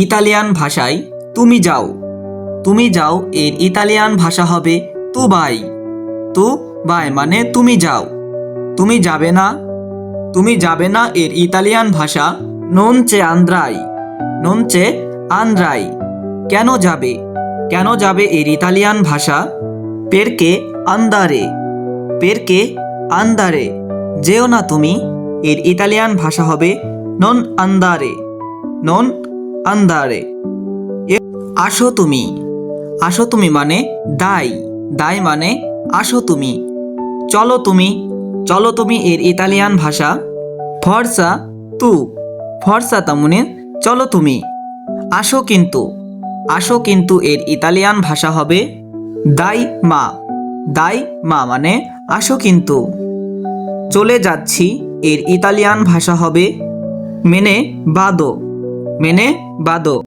Italian ভাষায় তুমি যাও এর ইতালিয়ান ভাষা হবে তু বাই। তু বাই মানে তুমি যাও। তুমি যাবে না এর ইতালিয়ান ভাষা নন চে আন্দ্রাই। নন চে আন্দ্রাই কেন যাবে এর ইতালিয়ান ভাষা পেরকে আন্দারে। পেরকে আন্দারে যেও না তুমি এর ইতালিয়ান ভাষা হবে নন আন্দারে। নন আন্দারে। আসো তুমি মানে দাই মানে আসো তুমি। চলো তুমি এর ইতালিয়ান ভাষা ফর্সা ফর্সা তামুনে চলো তুমি। আসো কিন্তু এর ইতালিয়ান ভাষা হবে দাই মা মানে আসো কিন্তু। চলে যাচ্ছি এর ইতালিয়ান ভাষা হবে মেনে বাদো।